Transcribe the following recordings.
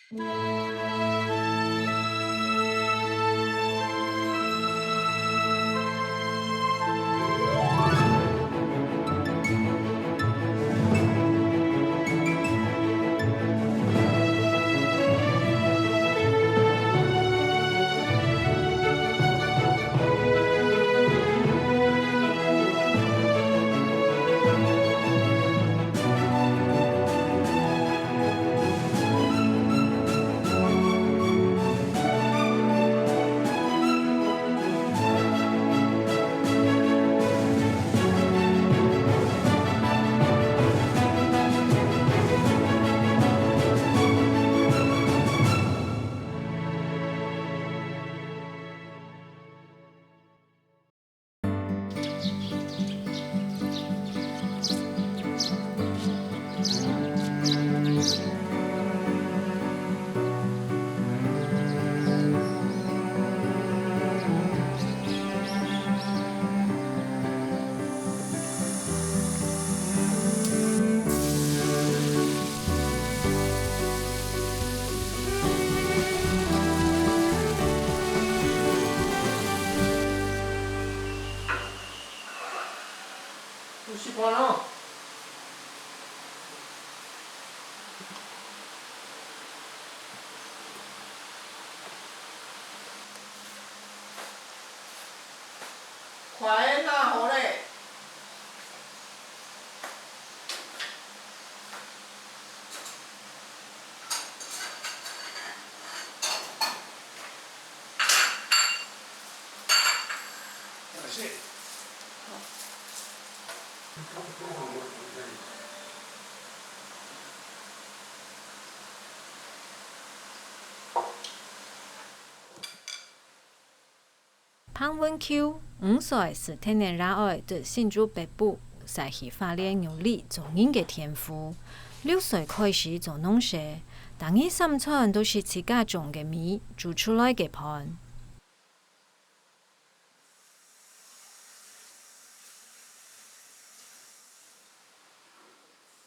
不习惯了。快拿好嘞！谢谢。潘文秋5岁是天然热爱对新竹北部在去发练牛力做人嘅天赋。6岁开始做农事，但佢三餐都是自家种嘅米煮出来嘅饭。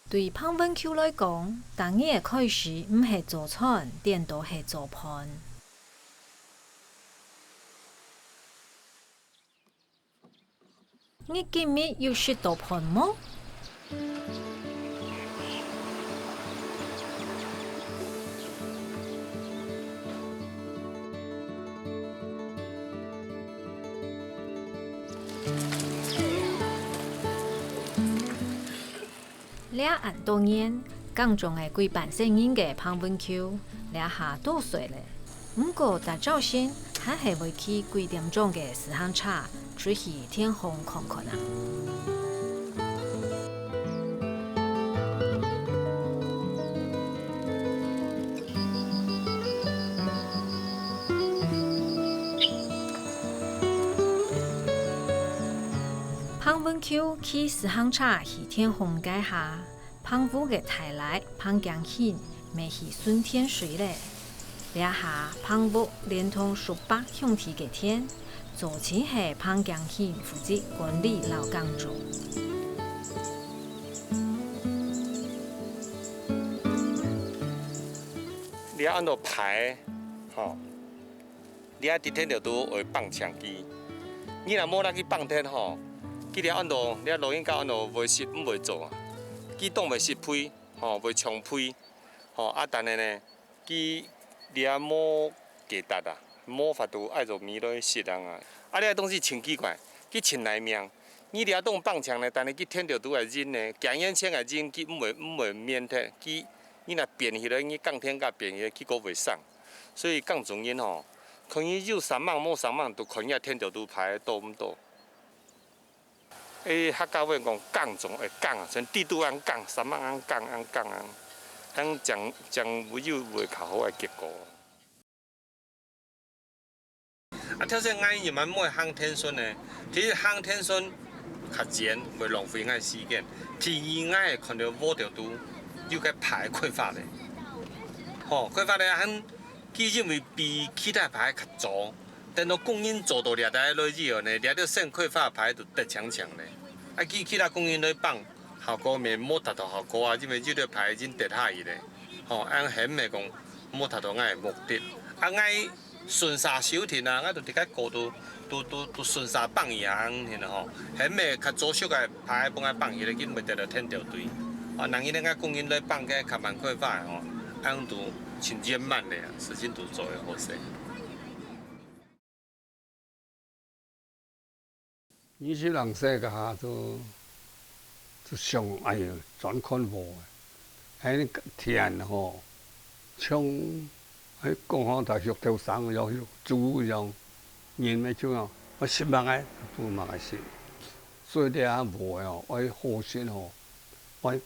对潘文秋来讲，但佢嘅开始唔系做餐，颠倒系做饭。你今日要学做饭么？俩按多年，刚种系规办声音嘅潘文秋，俩下多岁咧。不过大早先还系会去几点钟嘅时行茶，出去天空看看啊。潘文秋去时行茶去天空街下，潘夫嘅太来潘江兴未去顺天水咧。俩下潘夫连同数百兄弟嘅天，早前系潘江兴负责管理老工作。你要按照排，吼，你要伫天就拄会放枪机。你若无咱去放天吼，记得按照你录音到按照袂实唔袂做啊，机动袂实批，吼袂冲批，吼啊，但是呢，机你啊冇价值啊，冇法度爱做米落去实人啊。啊，你个东西真奇怪，去穿内面。你俩当放枪呢，但是去天就拄会忍呢，行眼前个忍，去唔会免天，去你若变起来，你降天甲变起来，去个袂送。所以降重因吼，可以有3万冇3万，都看遐天就拄排多唔多。客家话讲降重会降啊，像地度安降，3万安降安降安，等将会有袂较好个结果。啊，跳绳爱入蛮买夯天孙呢，其实夯天孙较钱，袂浪费爱时间。第二爱看到摸着拄，又该排开发咧，吼，开发咧很，其实为比其他牌较早，但到供应做到掠在落去后呢，掠到先开发牌就得强强咧。啊，其他供应来放，效果咪冇达到效果啊，因为这个牌已经跌下去咧，吼，按显咪讲摸头头爱目的，啊爱顺沙收停啊，我就伫个高度都顺沙放羊，现吼，迄咩较早熟个拍帮爱放迄个紧袂得着天着对，啊人伊咧个讲因咧放个较慢快快吼，啊样都真减慢咧啊，时间都做会好势。以前人说个都上哎哟，全看无个，迄天吼，像迄讲好大学头生要猪样，人咪怎样？我失望个，不望个是，所以咧无个吼，我好心吼，我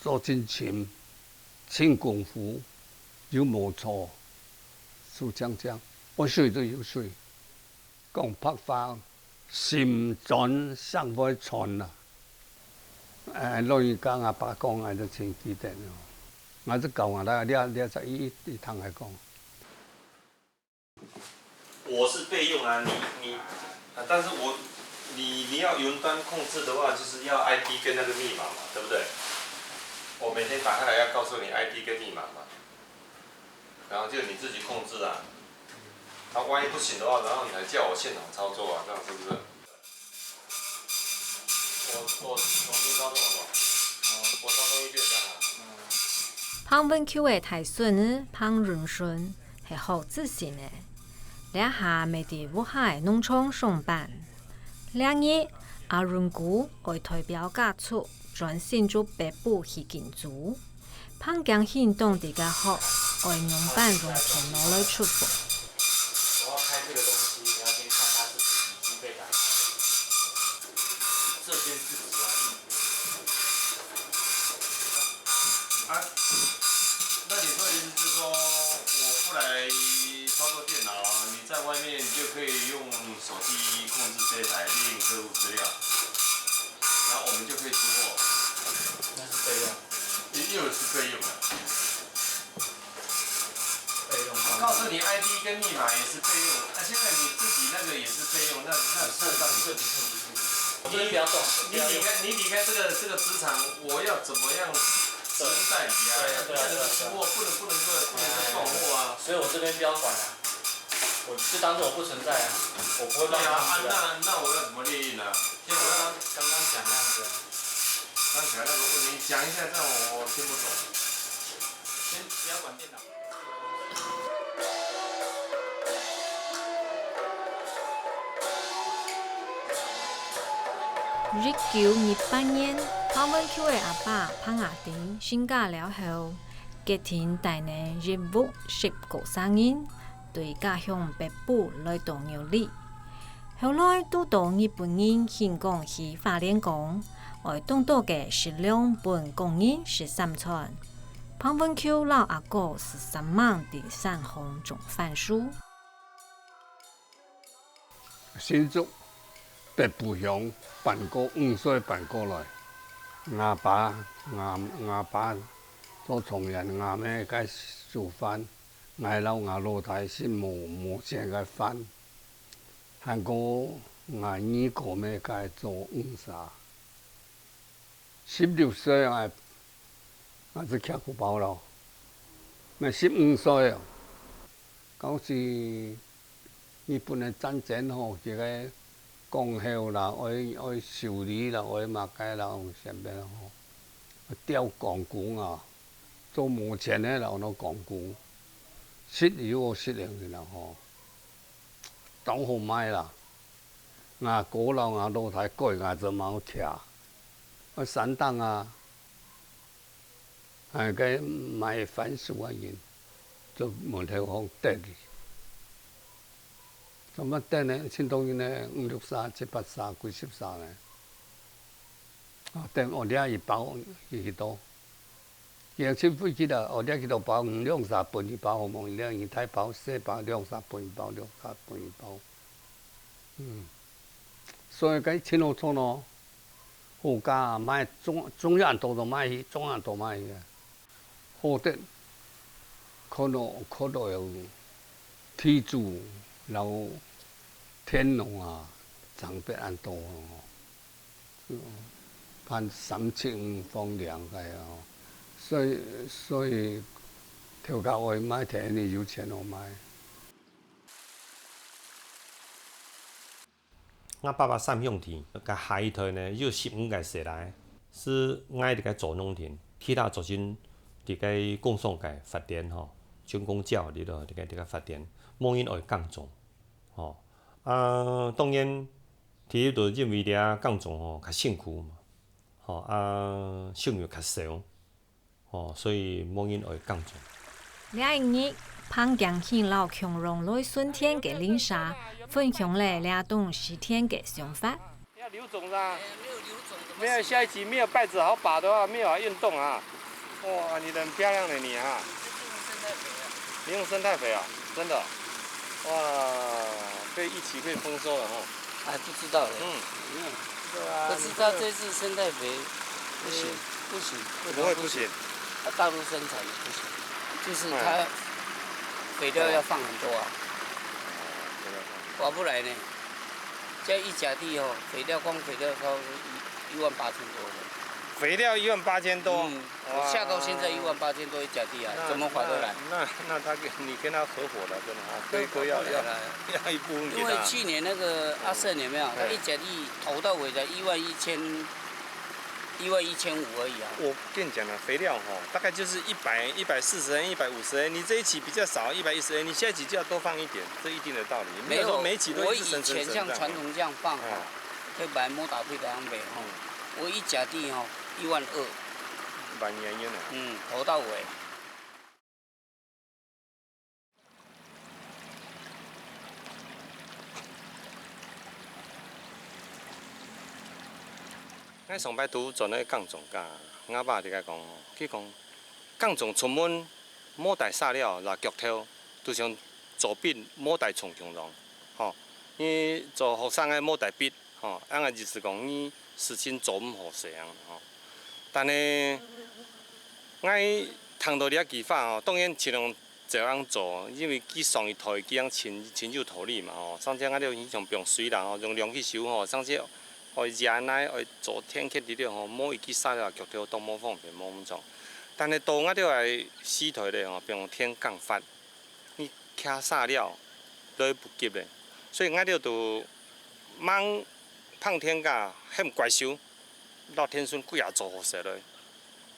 做真勤，勤功夫，有无错，是讲，我水都有水，讲拍法。心转上不传啦，老人家阿爸讲啊，都真记得哦。我就教我啦，你才一趟来讲。我是备用啊，你啊，但是你要云端控制的话，就是要 ID 跟那个密码嘛，对不对？我每天打开来要告诉你 ID 跟密码嘛，然后就你自己控制啊。他万一不行的话，然后你还叫我现场操作啊，这样是不是？我重新操作好不好？我操作一遍这样啊。胖文 Q 的太顺胖润顺系好自信的。两下未伫武汉农场上班，两日阿润姑为代表家出专心做北部去建筑，胖江行动伫较好，为用办用电脑来出发。我要开这个东西，你要先看它是已经被打开，这边是只啊，那你说意思是说，我不来操作电脑，你在外面就可以用手机控制这台列印客户资料，然后我们就可以出货。那是备用，又是备用的。告诉你 ID 跟密码也是备用，那现在你自己那个也是备用，那事实上你这你不要动，你离开这个职场，我要怎么样代理啊？要不能够出货，不能够断货啊。所以我这边不要管了，我就当做我不存在啊，我不会帮你控制的。那我要怎么列印呢？就刚刚讲那样子，刚才那个问题讲一下，这样我听不懂。先不要管电脑。1928年，胖文 Q 的阿爸胖阿丁性假了后，家庭大年任务19生人，对家乡北部来到牛里。后来拄到日本人进攻去花莲港，为东岛嘅12本工人13寸。胖文 Q 老阿哥13万第3行总范书。新竹北部乡搬过5岁搬过来，我爸做从员，我妹该做饭，我老太是无钱个饭，韩国我二哥妹该做啥？16岁我就吃古包了，那15岁哦，当时日本的战争吼，这个讲后啦，爱修理啦，爱嘛该啦，什么吼，吊钢管啊，做无钱的啦，那钢管，失油失用的啦吼，当好卖啦，我哥啦，我老太过我就冇吃，我3档啊。个买番薯啊人，就门头方得去。怎么得呢？青岛人呢，5、6、3、7、8、3、9、10、3呢？啊，等我俩一包去多。也去飞机啦，我俩去到包5、2、3分一包，我们俩一太包4包2、3分一包2、3分一包。所以个青岛村咯，好价买中央多买去，中央多买去。好的，可能有天主，然后天龙啊，长辈安多哦，看375方2个哦，所以跳到位买摕你油钱我买。我爸爸上用田，甲下一台呢又15个下来，是我伫个做农田，其他族群伫个供送个发电吼，军工教里头伫个发电，冇因会降种，吼当然，第一就认为遐降种吼较辛苦嘛，吼收入较少，吼所以冇因会降种。一日，潘江庆老强荣来顺天嘅领沙，分享了俩东西天嘅想法。要留种啊！没有下一集没有稗子好把的话，没有好运动啊！哇，你的很漂亮的你啊！你用生态肥啊？真的？哇，可以一起可以丰收了哈！还不知道嘞。对啊。不知道这次生态肥不行，不行。为什么会不行？它大陆生产的不行，就是它肥料要放很多啊，划不来呢。这一甲地哦，肥料光肥料超18000多了。肥料18000多。我下到现在18000多一甲地啊，怎么划得来？那他你跟他合伙的真的啊，可以要一部分给他。因为去年那个阿胜有没有？他一甲地头到尾才11500而已啊。我跟你讲了，肥料哈，大概就是100、140、150，你这一期比较少110，你下一期就要多放一点，这一定的道理。没有，每一期都我以前像传统这样放哈，可以把摸打配这样卖哈。我一甲地哈12000。蛮严严的。头到尾。咱上摆拄做那个降种噶，我爸就甲讲，去讲降种出门摸带撒料来脚头，就像做笔摸带冲强龙，吼。你做学生的摸带笔，吼，安个就是讲你事情做唔好势啊，吼。但呢。我通到了技法吼，当然尽量这样做，因为技术伊土技样亲手土里嘛吼。上次我了影响不用水啦吼，用凉去收吼。上次会热奶会做天气里了吼，摸伊去撒了脚头都冇方便冇咁做。但是到我了来洗土咧吼，不用天降发，你卡撒了来不及咧，所以我了就忙胖天噶很怪收，老天顺几啊做好势咧。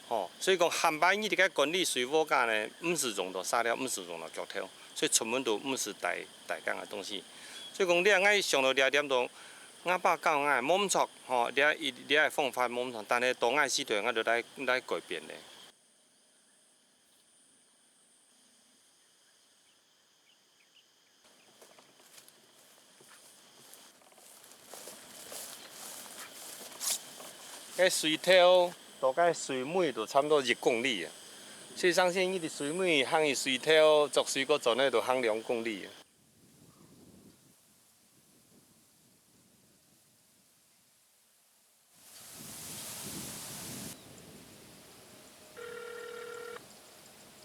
哦，所以讲旱摆你伫个管理水果架呢，唔是用到撒料，唔是用到脚头，所以出门都唔是带讲的东西。所以讲你爱上到2点钟，我爸教我冇咁错，吼，你爱放发冇咁错，但是当爱洗腿我就来改变咧。个水头。大概水尾就差不多1公里啊，所以上线伊伫水尾夯伊水头做水果做呢，就夯2公里啊。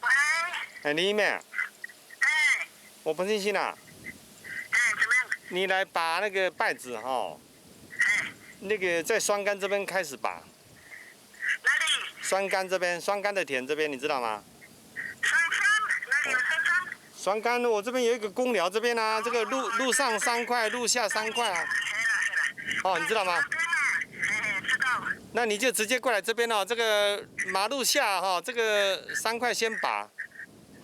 喂。哎，你妹。哎。我彭信息啊。哎，怎么样？你来拔那个稗子哈。哎。那个在双竿这边开始拔。哪里？双竿这边，双竿的田这边，你知道吗？双山？哪里有双山？双竿，我这边有一个公寮这边啊，这个路上3块，路下3块啊。哦，你知道吗？知道。那你就直接过来这边哦，这个马路下哈，这个3块先拔，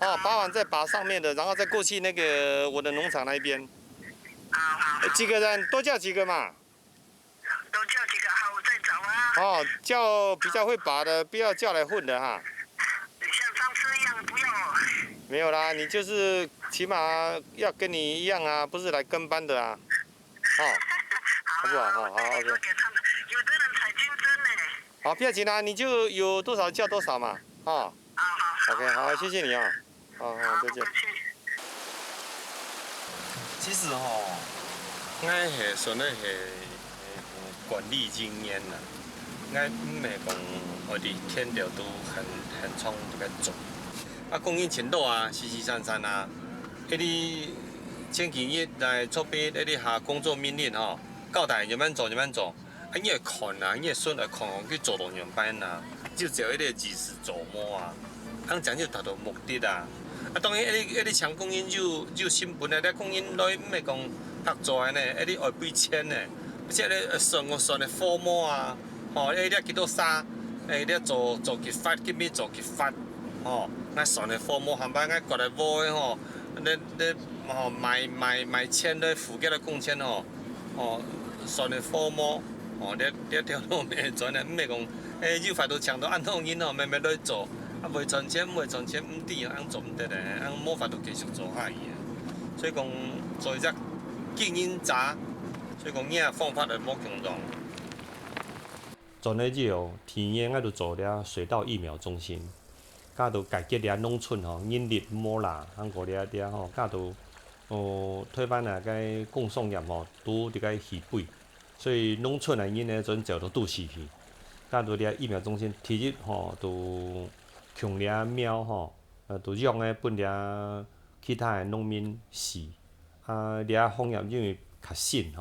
哦，拔完再拔上面的，然后再过去那个我的农场那边。好。几个人？多叫几个嘛。多叫几个，好，我再找啊。哦，叫比较会拔的，不要叫来混的哈。像上次一样，不要。没有啦，你就是起码要跟你一样啊，不是来跟班的啊。哦，好不好？好 ，OK。有的人才竞争呢。好，不要紧啦，你就有多少叫多少嘛，哦。好。OK， 好，谢谢你啊。好，再见。其实吼，我係純粹係管理經驗啦，我唔係講我哋天條都很衝這個做。啊，供應前度啊，死死散啊，迄啲前幾日來做俾迄啲下工作命令吼，交代點樣做點樣做，啊，你會看啊，你會順來看，去做到樣班啊，就只有迄個技術琢磨啊。咱讲就达到目的啦。当然，你强讲因有身份的，你讲因来毋是讲拍拽呢，你爱几千呢，而且你算的父母啊，你几多衫，你做结发，去咪做结发，咱算的父母含摆，咱过来买的你买钱咧，付给了贡献算的父母，你条路袂转的，毋是讲有法度强到按怎因慢慢来做。袂赚钱，毋对啊，做毋得咧，无法度继续做下去啊。所以讲做一只经营查，所以讲影方法就无共同。全个日哦，天眼啊，就做了水稻疫苗中心，甲都改革了农村人力摸啦，个了甲都台湾啊个供送业拄伫个鱼尾，所以农村因呢阵就都拄死去，甲都了疫苗中心，第日都。强了苗就让个本了其他的农民死，了枫叶因为较新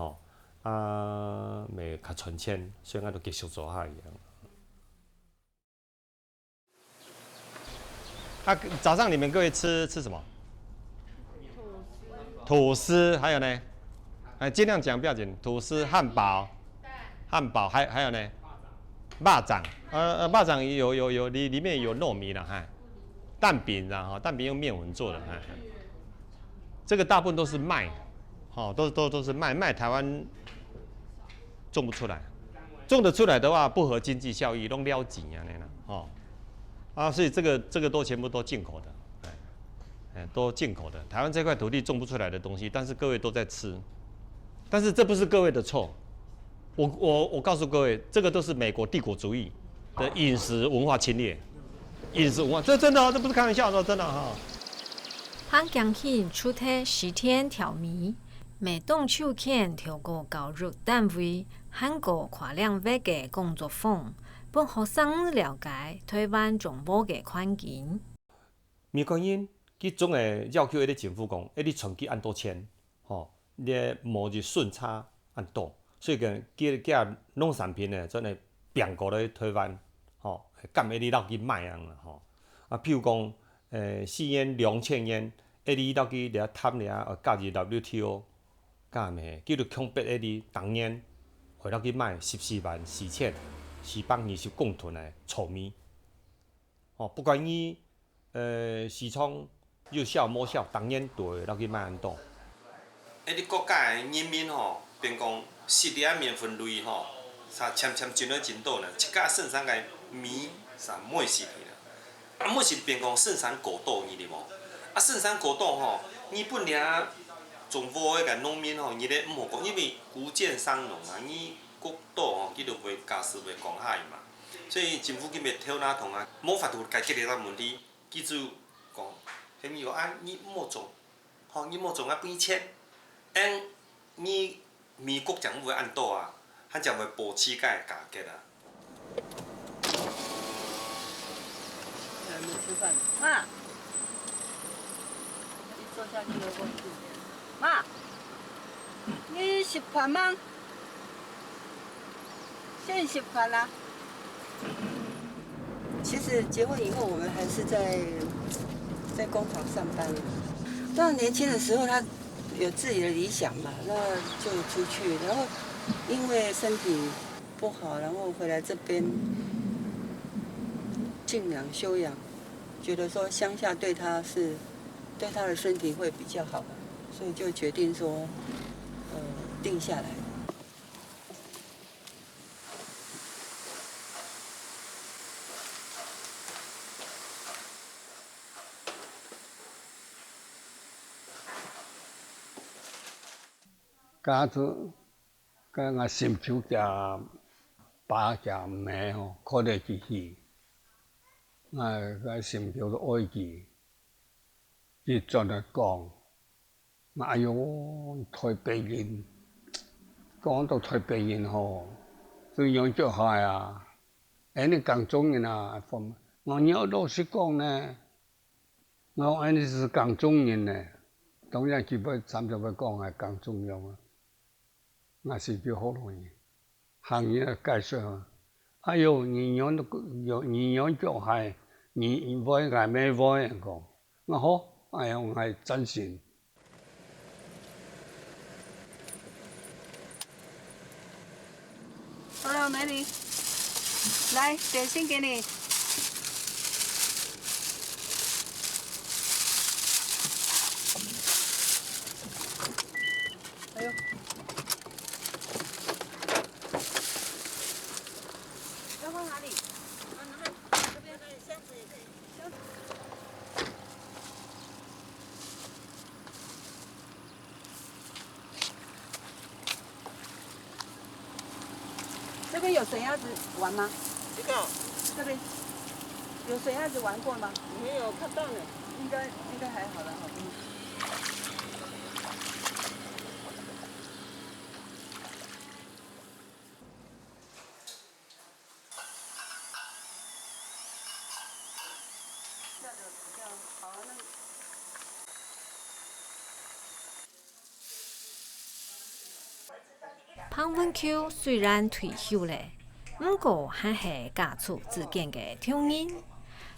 袂较传承，所以我就继续做下去。早上你们各位吃什么？吐司，还有呢？尽量讲不要紧。吐司、汉堡，还有呢？肉掌，肉掌有里面有糯米了蛋饼啦蛋饼用面粉做的这个大部分都是麦，都是麦台湾种不出来，种得出来的话不合经济效益，拢撩钱所以这个都全部都进口的，都进口的。台湾这块土地种不出来的东西，但是各位都在吃，但是这不是各位的错。我告诉各位，这个都是美国帝国主义的饮食文化侵略，饮食文化，这真的这不是开玩笑的，真的香港县出体10天调米，每栋手牵调过教育单位，韩国跨两位嘅工作坊，帮学生了解台湾总部嘅环境。美国人佢总会要求迄个政府讲，你存去按多钱，你末日顺差按多。所以叫农产品呢，真诶并过来台湾，干迄日落去卖啊譬如讲试验2000元，日落去掠摊掠，加入 WTO， 加咩？叫做恐怖日当年回落去卖14.420公吨诶糙米，不管伊市场有效无效，当年都会落去卖安多。你国家诶人民变讲。食伫面粉类签真来真多呢，一家剩三个米买死去了。买是变讲剩三果豆你哩无？剩三果豆你本来总部迄个农民你咧毋好讲，因为无建商农你果豆伊就袂加湿袂公害嘛。所以政府去袂挑哪通无法度解决个问题，记住讲，迄米你莫种，你莫种变迁，你。美国讲会按多他讲会保持个价格还没吃饭。妈，你坐下去了我妈，你食饭吗？现在食饭啦。其实结婚以后，我们还是在工厂上班。当然年轻的时候，他有自己的理想嘛，那就出去。然后因为身体不好，然后回来这边静养休养，觉得说乡下对他的身体会比较好，所以就决定说，定下来。家子，甲我心手加爸加妈靠在一起，甲心手都爱记，伊专来讲，哎哟，台北人，讲到台北人这样就害啊！你讲中人啊，我要老实讲呢，我是讲中人呢，当然基本参照要讲系讲中央啊。那是叫好容易，行业介绍。哎呦，营养就害，伊买个买买个，那好，哎呀，我还赞成。好了，美女，来点心给你。哎呦，要放哪里？这边可以，箱子也可以。这边有水鸭子玩吗？这边有水鸭子玩过吗？没有看到呢。应该还好啦，好不？这样子比较好，那。潘文秋虽然退休了，不过还是家族之间的乡人。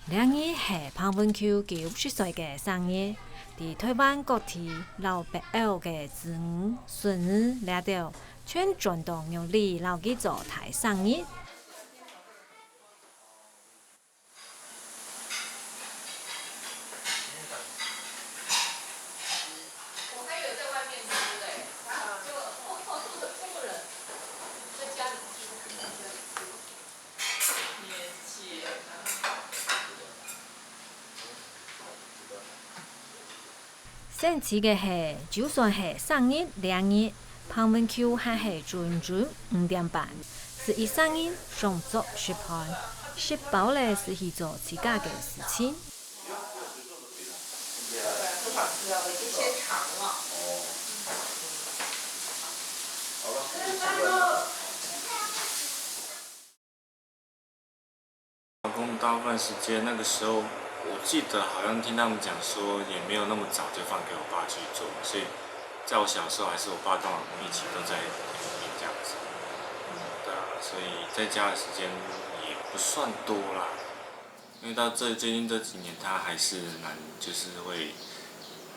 两日是潘文秋90岁的生日，在台湾各地老北欧的子女、孙女来到，全转动用力老给做台生日。神奇的是，就算是生日2日，潘文秋还是准时5点半，是伊生日上桌吃饭，吃饱了是去做自家的事情。老公大部分时间那个时候，我记得好像听他们讲说，也没有那么早就放给我爸去做，所以在我小时候还是我爸跟我老公一起都在田里面这样子。对啊，所以在家的时间也不算多啦。因为到最近这几年，他还是就是会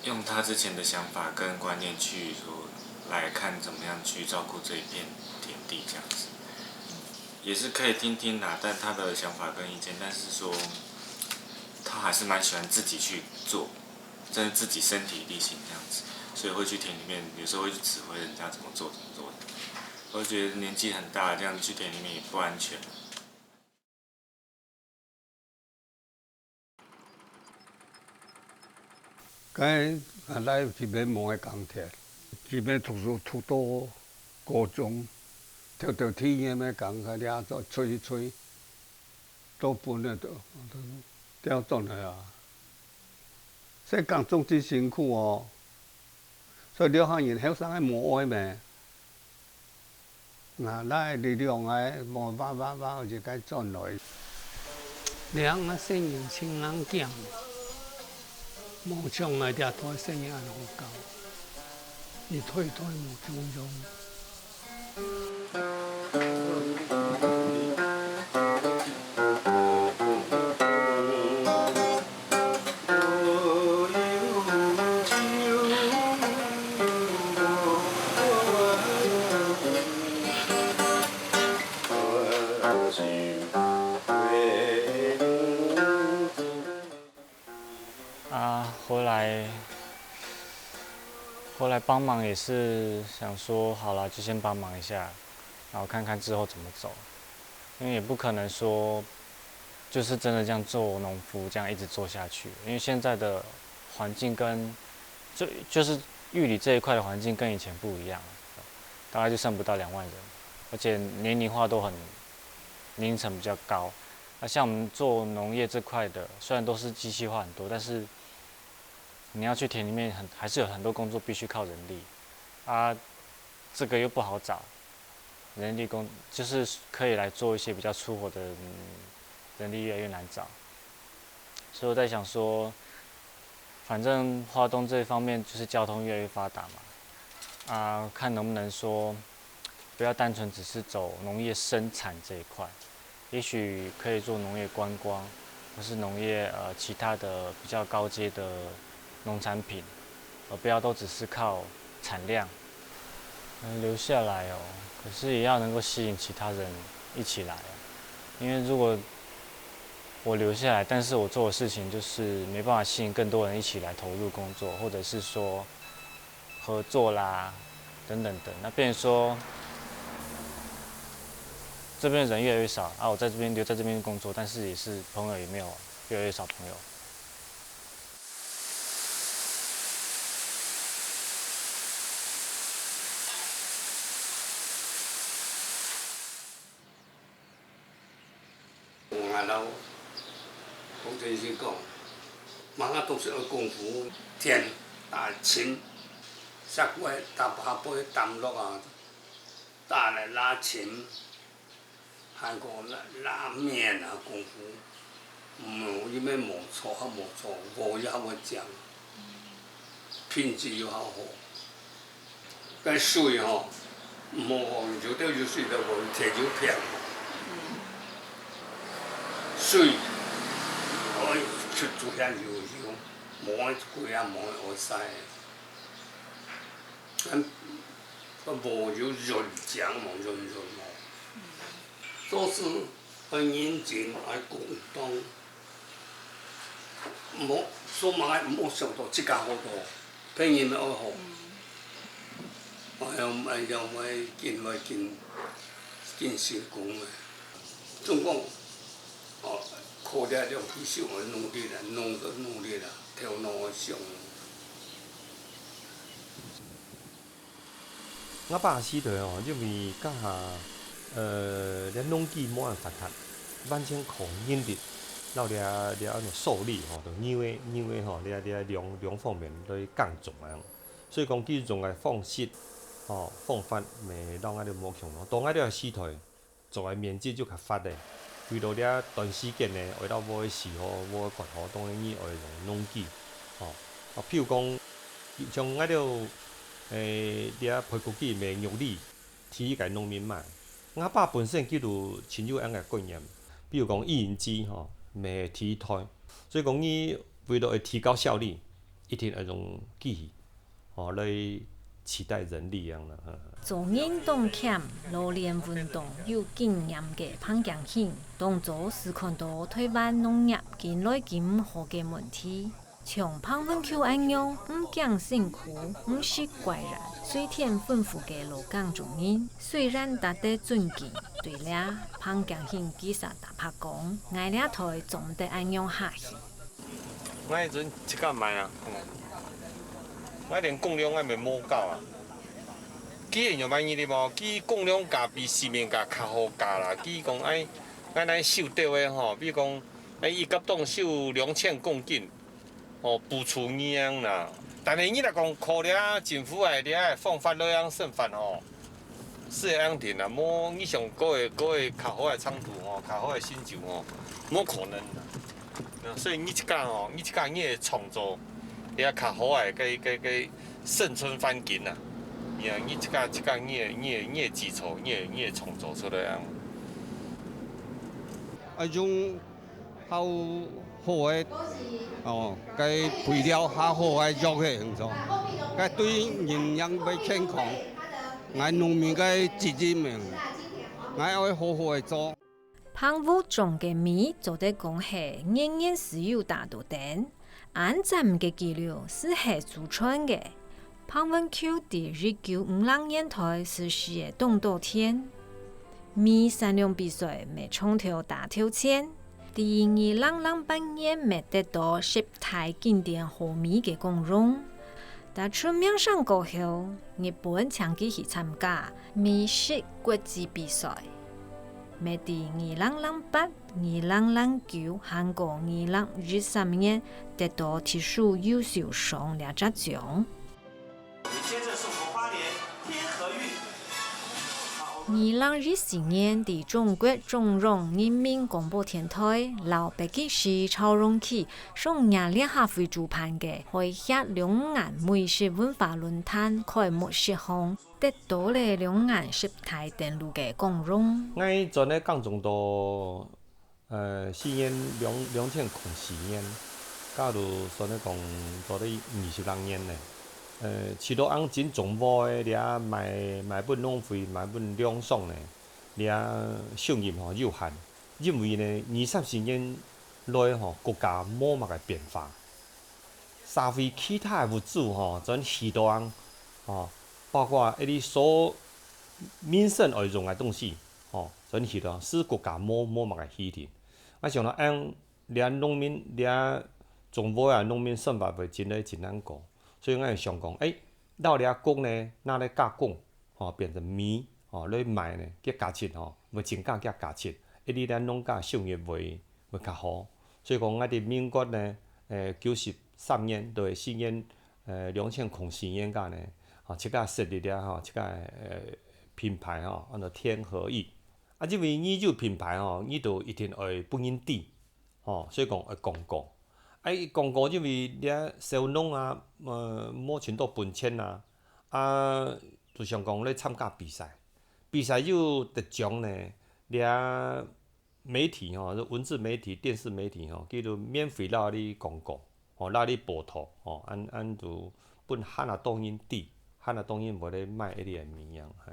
用他之前的想法跟观念去说来看怎么样去照顾这一片田地这样子。也是可以听听啦，但他的想法跟意见，但是说他还是蛮喜欢自己去做，真的自己身体力行这样子，所以会去田里面，有时候会去指挥人家怎么做的。我觉得年纪很大，这样去田里面也不安全。该来这边忙的工课，这边读书读到高中。跳跳体验的工，个掠做吹，都分了都调转来啊！这工作真辛苦哦，所以了汉人后生爱磨爱咩，那来力量爱磨把就该转来。两个生意亲人囝，无将来条拖生意安好搞，你推无中中。回来帮忙也是想说，好了就先帮忙一下，然后看看之后怎么走，因为也不可能说就是真的这样做农夫这样一直做下去，因为现在的环境跟就是玉里这一块的环境跟以前不一样，大概就剩不到2万人，而且年龄化都很年龄层比较高。那像我们做农业这块的，虽然都是机器化很多，但是你要去田里面还是有很多工作必须靠人力，啊，这个又不好找，人力就是可以来做一些比较粗活的，人力越来越难找，所以我在想说，反正花东这一方面就是交通越来越发达嘛，啊，看能不能说不要单纯只是走农业生产这一块，也许可以做农业观光，或是农业其他的比较高阶的农产品，而不要都只是靠产量。留下来哦，可是也要能够吸引其他人一起来，因为如果我留下来，但是我做的事情就是没办法吸引更多人一起来投入工作，或者是说合作啦，等等等，那变成说这边人越来越少啊，我在这边留在这边工作，但是也是朋友也没有越来越少朋友。外头好真是讲，忙啊都是学功夫，田打琴，下过打爬坡弹落啊，打来拉琴，还个拉面啊功夫，因为没错还没错，我也好讲，品质又好好，但水吼，冇就到就水了，我铁就平。水，我出做遐油油，冇贵啊，冇我使。咱个无就润酱冇润冇，做事要认真，要公道。冇所买冇想到即家好多，骗人要好。我要见成功诶，总共。哦，靠了了，必须我努力了，努力了，条路上。我爸时代哦，因为甲咱农机冇办法读，万千苦忍日，然后了数理吼，就养的吼，了量方面都降重啊，所以讲技术中的方式吼方法，咪让我哋冇强咯，当我了时代做的面积就较发的。为了了短时间内为了无时候无缺号，当然伊会用农机，吼、譬如讲，像我了了培育机卖玉米，提给农民卖。我爸本身佢就亲有样个观念，比如讲育婴机吼，卖提胎，所以讲伊为了会提高效率，一定会用机器，吼来取代人力样啦。做运动camp 老练运动有经验嘅潘江庆，动作是看到台湾农业近来今好嘅问题。像潘文球安样，唔讲辛苦，唔是怪人，水田丰富嘅罗岗中人，虽然达得尊敬，对了，潘江庆其实大拍讲，挨俩台总得安样下去。我迄阵一甲卖啊，我连供量我咪摸到啊。机会用歹意哩无？机供量价比市面价较好价啦。机讲咱收到的吼，比如讲，伊甲当收2000公斤，哦，补出一样啦。但是伊若讲靠了政府的了放发那样算法吼，是会样定啦。无你上个月较好的厂土吼，较好的新酒吼，无可能啦。所以你即家吼，你会创造了较好的个生存环境啦。你这个你的基础，你会创造出来啊。种较好诶，哦，该肥料较好诶肉诶，唔错，该对营养要健康，俺农民该责任命，俺要好好诶做。胖虎种嘅米做得讲系年年是有大多等，按咱嘅记录是系祖传嘅。胖文球第1956年台实施嘅动作天，米产量比赛未冲头大挑战。第2008年未得到10台经典好米嘅光荣，但出名上过后，日本请佢去参加米食国际比赛。未第2008、2009、韩国2013年得到特殊优秀奖2只奖。接着是我们花莲天和玉。2014年，伫中国中央人民广播电台老北京市朝阳区上演联合会主办嘅海峡两岸美食文化论坛开幕式上，得到了两岸10台登陆嘅光荣。我阵咧讲中到吸烟2,000控吸烟，假如说咧讲做咧26年咧，饲到翁真重无诶，掠卖本浪费，卖本两爽咧，掠收入吼有限，因为呢20-30年来吼国家某物个变化，社会其他诶物资吼，全饲到翁吼，包括一啲所民生要用诶东西吼，全饲到，使国家某物个稀停。啊，像咱按掠农民掠种无啊，农民生活袂真难过，所以咱会想讲，到掠公呢，哪咧加工，吼变成米，吼咧卖呢，加价钱吼，袂真价加价钱，一咱农家收入袂较好，所以讲咱伫民国呢，93年就会吸烟，2000控吸烟价呢，吼即个设立了吼，即个品牌吼，按照天和益。啊，因为烟酒品牌吼，伊就一定会不因低，吼，所以讲会广告。伊广告因为咧小农啊，某程度分钱啊，就像讲咧参加比赛，比赛有得奖呢，咧媒体吼，文字媒体、电视媒体吼，叫做免费拉你广告，吼拉你报道，吼，按就本汉啊当然低，汉啊当然无咧卖一个物样，嘿。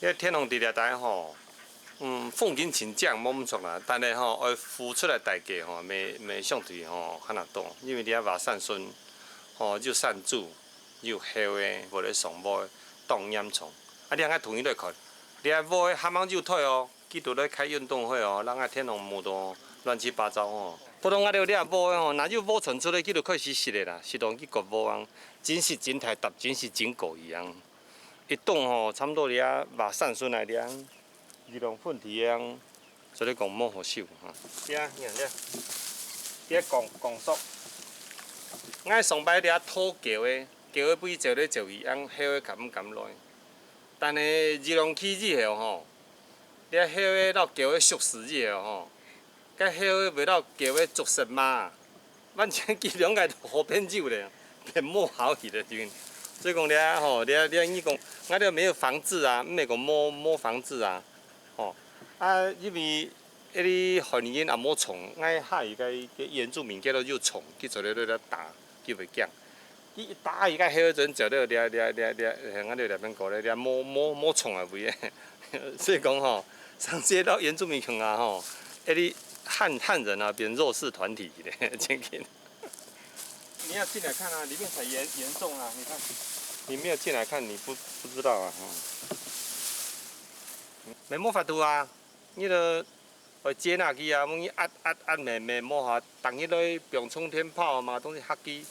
因为天龙地下台吼，风景真正冇咁错啦，但是吼，要付出来代价吼，未相对吼较难多，因为你话散孙吼又散煮又黑诶，无咧上无冻烟虫，啊，你爱同伊来看，你爱无蛤蟆肉腿哦，记住咧开运动会哦，咱爱天龙无多乱七八糟哦。普通啊，你也无诶吼，若有无传出来，记住可以实的啦，适当去割无啊，真是真台达，真是真过一样。一顿吼，差不多咧肉散孙来咧，鱼龙混体咧，所以讲莫好收哈。咧，咧讲熟，俺上摆咧土桥诶，桥诶尾坐咧坐鱼，按迄个敢来。但是日龙起日后吼，咧迄个到桥诶熟食日后吼，甲迄个袂到桥诶竹食嘛，反正其两个好变酒咧，变莫好去咧就。所以讲咧吼，咧你讲，俺咧没有防治啊，毋是讲冇防治啊，吼因为迄个汉人也冇虫，俺下伊个原住民叫做有虫，去做咧打，叫袂惊。伊一打伊个迄阵就咧俺咧边讲咧冇虫啊位诶，所以讲吼，上街到原住民群啊吼，迄个汉人啊变弱势团体咧，真紧。你要进来看啊，里面很严重啊！你看，你没有进来看，你不知道啊，没法度啊，你著会接纳去啊，问伊压没摸下，当迄个병冲天炮嘛，拢是客机，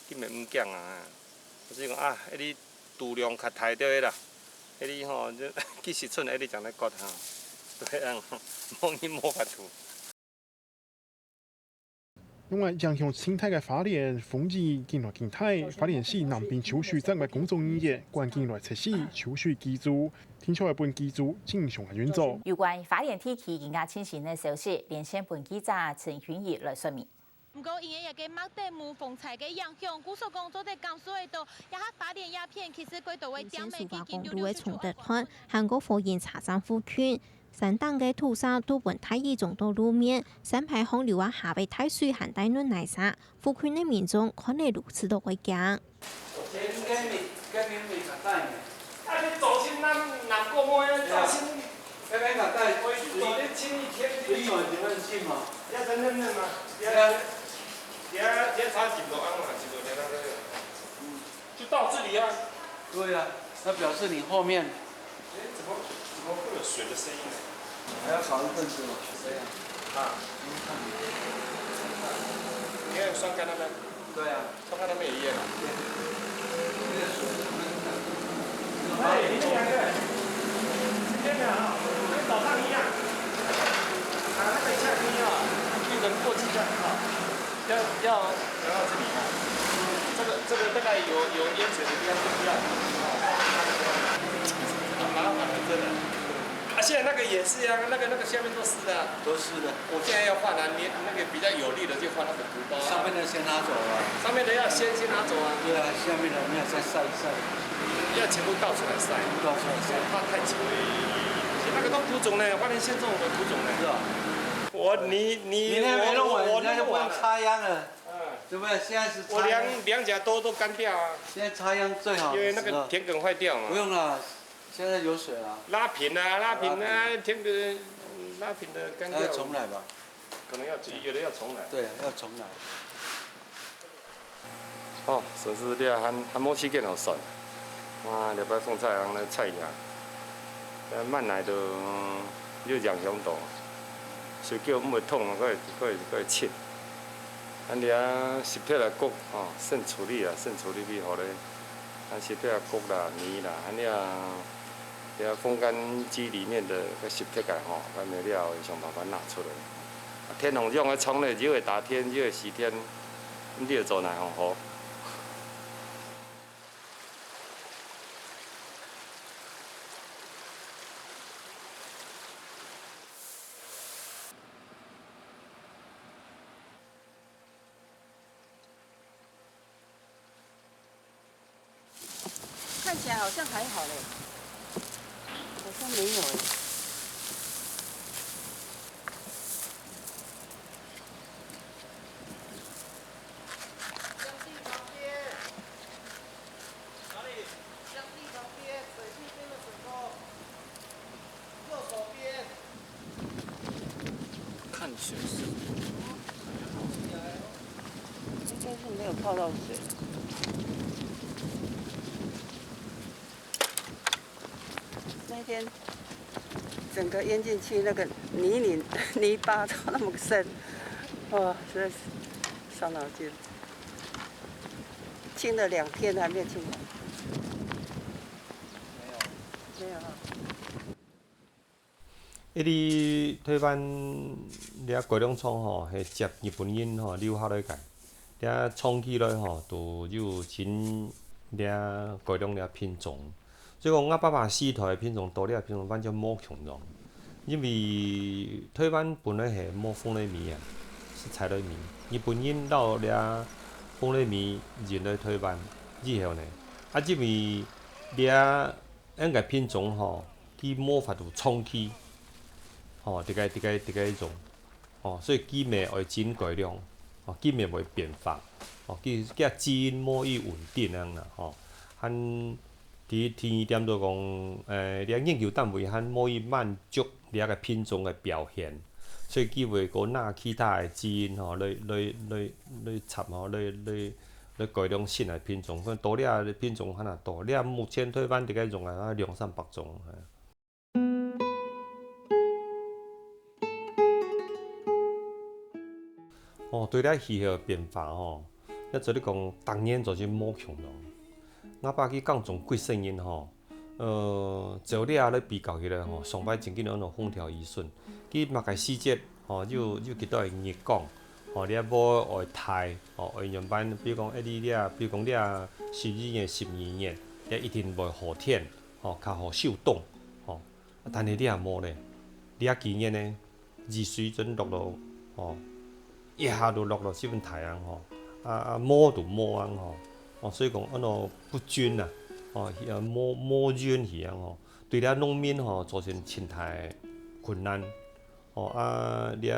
伊咪唔讲啊。所以讲啊，迄个度量较大着啦，迄个吼，几十寸迄个将来割哈，对啊，冇法度。另外，影响生态嘅花莲风景近来近态，花莲市南边秋水站嘅公众营业，关进来测试秋水机组，听出来本机组正常运作。有关花莲天气更加清醒的消息，连线本记者陈云怡来说明。不过，因为一个麦地木风采嘅影响，古所讲做在江苏的道，也下发电鸦片，其实轨道为江美基金公路嘅崇德团，韩国火焰茶站附近。山땅嘅土沙都本太嚴重到路面，山排洪流啊下被太水含大潤泥沙，附近嘅民眾看嚟如此都會驚。啊！你走先難過麼？走先，你睇下帶，我你前一天你有你們信嗎？要真正的嗎？要差幾多安嘛？幾多年那個？就到這裡啊。對啊，那表示你後面。怎麼會有水的聲音呢？還要少一份是嗎？這樣。啊。你看雙杆那邊。對啊。雙杆那邊也一樣。對。哎，你們兩個，今天的啊，跟早上一樣。還沒下雨啊，一人過幾下啊？要到這裡啊。這個大概有淹水的地方就不要。真的。啊，现在那个也是呀，那个下面都湿的、啊。都湿的。我现在要换啊，你那个比较有力的就换那个土包、啊。上面的先拿走啊。上面的要先拿走啊。对啊，下面的我们要再晒一晒。要全部倒出来晒。倒出来晒，怕太久了。那个都土种呢，花莲县种的土种呢。是吧？你那没弄完，我那就不用插秧了。对不对？现在是我两甲都干掉啊。现在插秧最好。因为那个田埂坏掉嘛。不用了。现在有水了，拉平啊，田埂拉平的干掉。要重来吧？可能要有的要重来。对，要重来。哦，所以你还冇时间好算，哇，礼拜放菜人来菜芽，慢来就又养熊大，手叫唔会痛，佫会切。安尼啊，湿铁来割吼，剩处理去互咧，湿铁来割啦、泥啦，安尼啊。在风干机里面的个湿铁个吼，干没了想办法拿出来。天红用个冲咧，日会大天，日会时天，你就做哪行好？看起来好像还好嘞。好像没有哎。向地旁边，哪里？向地旁边，水地边的水沟，右手边。看水是。应该是没有泡到水。那天。整个淹进去，那个泥巴都那么深，哇，实在是伤脑筋。清了2天还没有清完。没有哈。台湾遐高粱厂吼，系接日本人吼留下来个，遐创起来吼，都有真遐高粱遐品种。所以讲，我爸爸4台品种多了品种，咱叫摸强种。因为台湾本来系摸蜂类米啊，是采类米。日本人到了蜂类米进来台湾以后呢，因为遐个品种吼，佢摸法度冲起，吼，这个种，吼，所以基面会真改良，吼，基面袂变化，吼，佢基因摸伊稳定样啦，吼，伫天点就讲，遐研究单位和可以满足遐个品种的表现，所以佢会个拿其他的基因吼来插吼来改良新的品种，可多了的品种很多，了目前台湾这个种啊200-300种。哦，对了气候变化吼，要做你讲当年就是冇强咯。我爸去讲种贵声音吼，照了咧比较起来吼，上摆真紧按照风调雨顺。佮马个季节吼，又几多会热讲，吼，你无会太，吼，会用班，比如讲你比如讲你12月、12月，你一定袂好天，吼，较好受冻，吼。但是你也无咧，你今年呢，日水准落，吼，一下就落基本太阳吼，摸就摸安吼。哦，所以讲按照不均啊，哦，摸均去样吼，对咱农民吼造成生态困难，哦你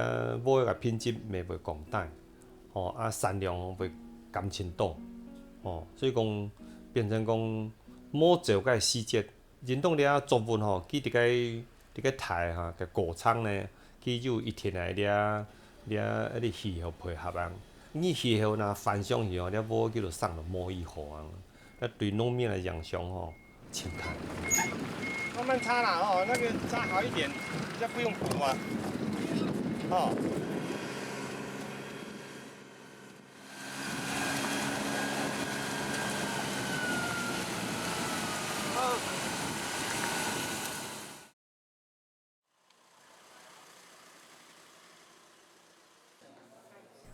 某个品质袂降低，哦产量袂减轻多，哦，所以讲变成讲某照个时节，人当作物吼，佮伫个台哈个果仓呢，佮有一天来迄气候配合啊。你气候若反向去吼，了无叫做送了贸易货啊，那对农民来讲伤吼，欠太。慢慢插啦哦，那个插好一点，比较不用补啊，哦。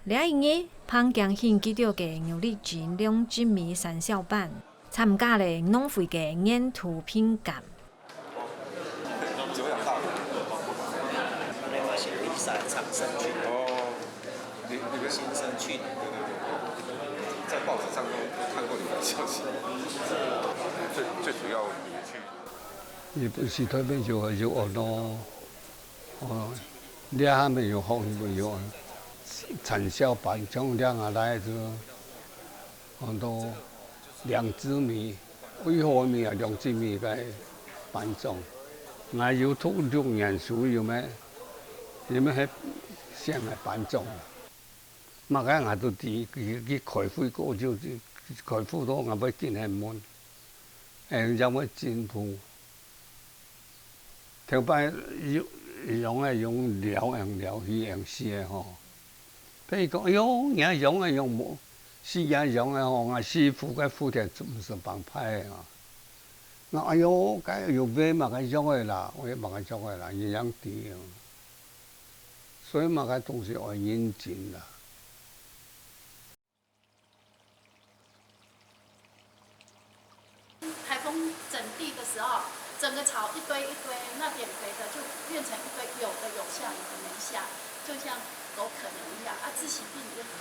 另一个彭江县记到嘅牛力金2斤米3小班参加了农会嘅研土品鉴。山长生去年。哦，你们新生去年。在报纸上都看过你们的消息。最主要你去。日本时代面就按咯，掠下面有放没有产销班将掠下来就很多良知米、威化米啊、良知米个班种，我有土6年属有咩？你们还先来班种，嘛个我都去开会过就是开会多，我要进来问，让我进步。头摆用料去用些吼，譬如讲，哎呦，人用无，是人用的吼，我师傅个副田做唔是帮派啊。我哎呦，该有买嘛个用的啦，我也嘛个用的啦，一样低啊。所以嘛个东西要认真啦。台风整地的时候。整个草一堆一堆，那点肥的就变成一堆有的有下，有的没下，就像狗啃人一样啊。窒息病也很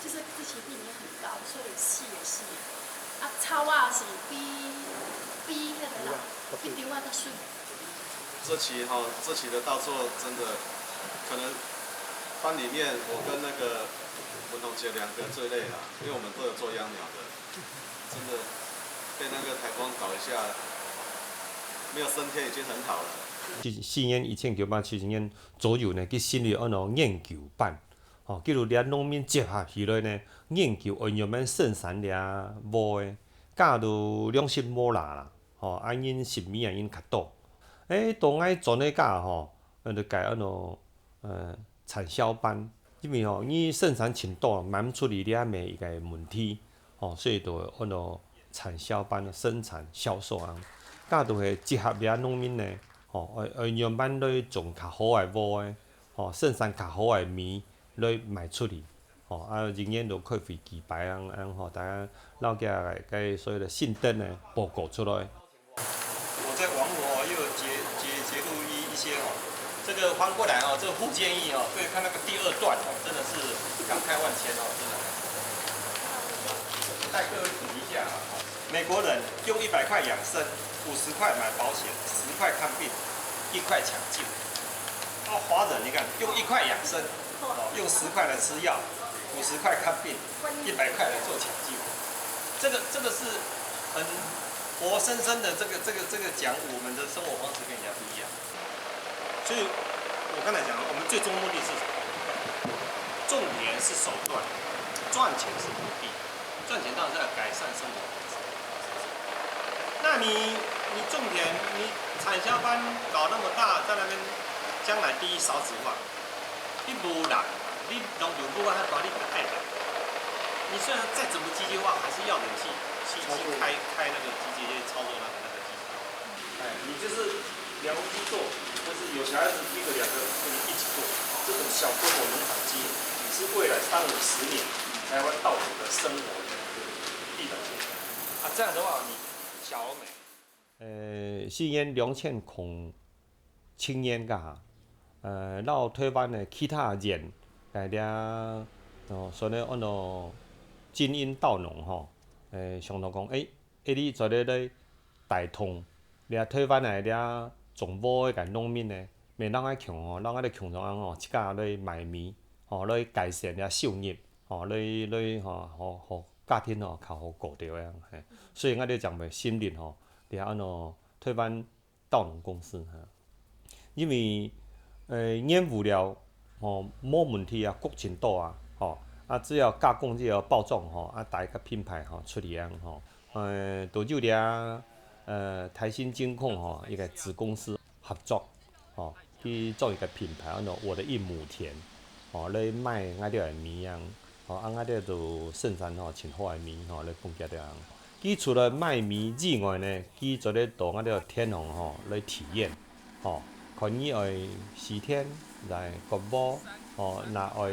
就是窒息病也很高，所以死也死。啊，草啊是比那个啦，比另外的水。这期的稻作真的可能班里面我跟那个文同姐2个最累了，因为我们都有做秧苗的，真的被那个台风搞一下。没有升天已经很好了。4年1970年左右呢，去成立研究班，叫做掠农民结合起来呢，研究运用咱生产掠毛的，教到200毛啦，因食米因较多。当爱全咧教就改产销班，因为伊生产程度蛮处理掠的一个问题，所以就产销班生产销售啊。教到係结合掠农民呢，用咱来种较好嘅毛嘅，生产较好嘅米来卖出去，仍然都开会举办大家老家嘅所有的信灯呢报告出来。我在网络又截录一些这个翻过来这个傅建义各位看那个第2段真的是感慨万千真的。带各位比一下美国人用100块养生。50块买保险，10块看病，1块抢救。华人你看用1块养生，用10块来吃药，50块看病，100块来做抢救。这个是很活生生的，这个讲我们的生活方式跟人家不一样。所以我刚才讲了，我们最终目的是什么？重点是手段，赚钱是目的，赚钱当然是要改善生活方式。那你种田，你产销班搞那么大，在那边将来第一少子化，你无人，你农场不管他管理不爱人，你虽然再怎么机械化，还是要人去开那个机械操作那个机器。你就是2夫做，但是有小孩子1个2个跟你一起做，这种小规模农场经营是未来30-50年台湾稻谷的生活的必然现象。这样的话你。小美4年2000空青年噶，到台湾的其他人来俩，所以精英稻农上头讲，你做咧带动俩台湾的俩种毛的农民呢，免让爱强让咧强中一家来卖米，来改善俩收入，来家庭较好过着样，所以我哋讲袂信任了台湾稻农公司因为研物料冇问题啊，国程度只要加工只要包装大个品牌出嚟都有俩台新金控一个子公司合作去做一个品牌我的一亩田来卖我哋的米样。我哋就生产真好的米来供给人。佢除了卖米之外呢，佢做咧到我哋田行来体验，看伊爱时天来割毛，那爱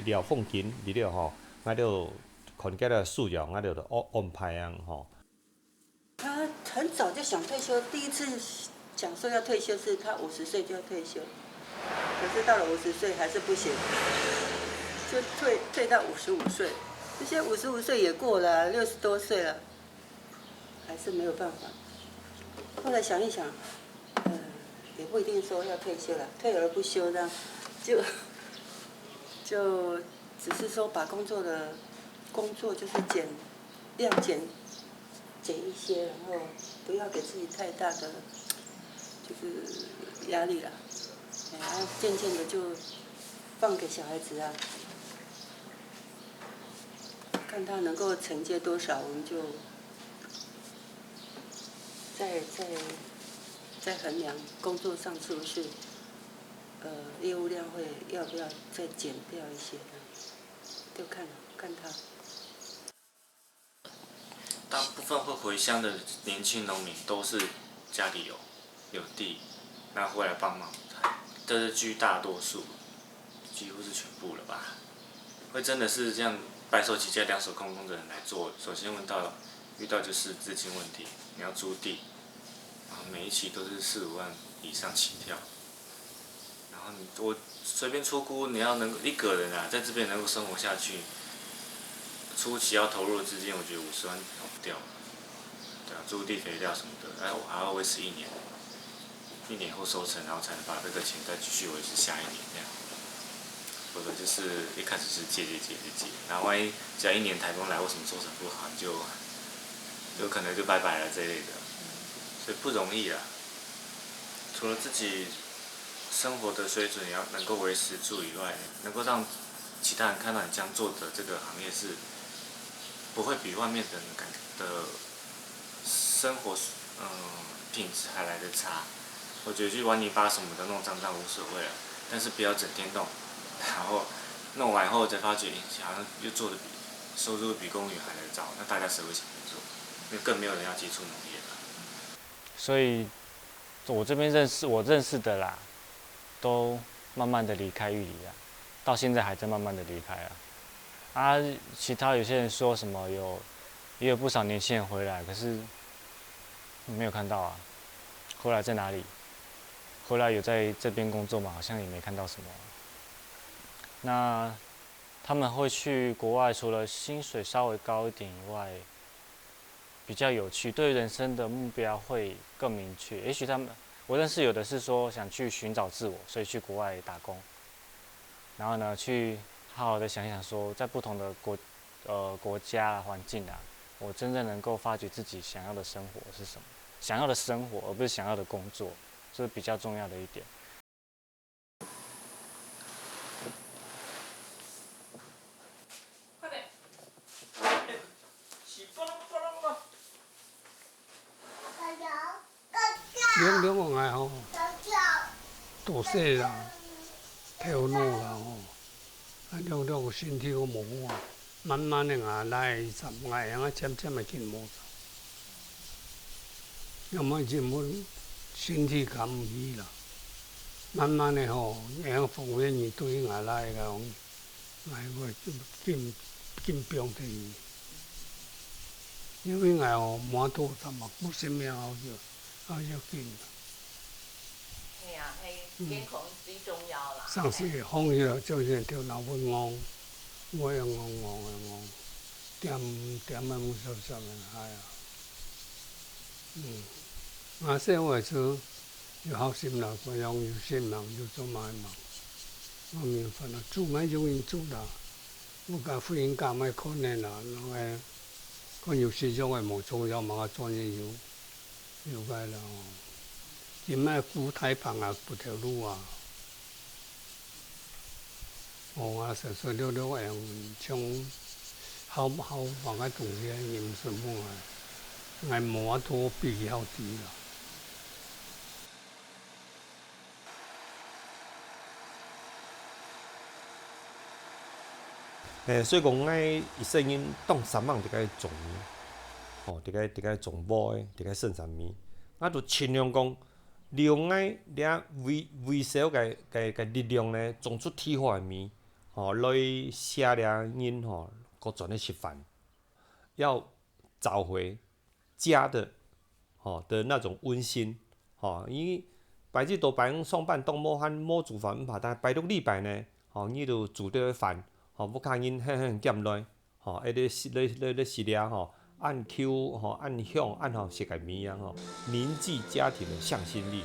撩风琴，你了我哋看见了素养，我哋就安排他很早就想退休，第一次讲说要退休是他50岁就要退休，可是到了50岁还是不行，就退到55岁。这些55岁也过了，60多岁了，还是没有办法。后来想一想，也不一定说要退休了，退而不休呢，就只是说把工作就是量减一些，然后不要给自己太大的就是压力了，然后渐渐的就放给小孩子啊，看他能够承接多少，我们就再衡量工作上是不是业务量要不要再减掉一些的，就看他。大部分会回乡的年轻农民都是家里有地，那回来帮忙，这是居大多数，几乎是全部了吧？会真的是这样白手起家、两手空空的人来做，首先遇到就是资金问题，你要租地，然后每一期都是4、5万以上起跳，然后我随便粗估，你要能够一个人啊，在这边能够生活下去。初期要投入的资金，我觉得50万跑不掉，对啊，租地肥料什么的，我还要维持1年，1年后收成，然后才能把这个钱再继续维持下1年这样，否则就是一开始是借，然后万一只要1年台风来或什么收成不好，就有可能就拜拜了这一类的，所以不容易啊。除了自己生活的水准也要能够维持住以外，能够让其他人看到你这样做的这个行业是。不会比外面的人的生活品质还来得差。我觉得去玩泥巴什么的弄脏无所谓了，但是不要整天弄，然后弄完后才发觉好像又做的收入比公务员还来得早，那大家谁会想去做？因为更没有人要接触农业了。所以，我这边我认识的啦，都慢慢的离开玉里啊，到现在还在慢慢的离开啊。其他有些人说什么也有不少年轻人回来，可是没有看到啊。回来在哪里？回来有在这边工作吗？好像也没看到什么。那他们会去国外，除了薪水稍微高一点以外，比较有趣，对人生的目标会更明确。也许我认识有的是说想去寻找自我，所以去国外打工，然后呢去。好好的想想说，在不同的国家环境啊，我真正能够发掘自己想要的生活是什么？想要的生活，而不是想要的工作，这是比较重要的一点。快点！起波浪了！两个爱吼，大细啦，跳舞啦吼。了身体个无啊，慢慢的来渐渐的进无走，要么就身体感唔起啦，慢慢的吼，方面你对来个会进步的，因为满肚子嘛，不生命要紧。系啊，健康最重要啦。上次放去了，就是条脑粉戆，我又戆，点冇少的，哎呀，生活时有好心啦，不要有心忙就做买忙，我明白啦，做买就应做啦，我甲忽然间咪可能啦，我有时种的冇做了，嘛专业有个啦。今摆古太棒啊，不条路啊，说了像好放喺同嘅饮食么啊，係冇多必要啲啦。所以讲，伊声音当三万伫个种，伫个种播诶，伫个生产面，就尽量讲。用了微小个力量呢，种出体化的面，来写了人搁全咧吃饭，要找回家的的那种温馨，因为拜日都拜上班当摸饭摸煮饭拍，但拜六礼拜呢，你就煮着饭，要较因减落，咧食了按 Q 按响按食个面啊，凝聚家庭的向心力。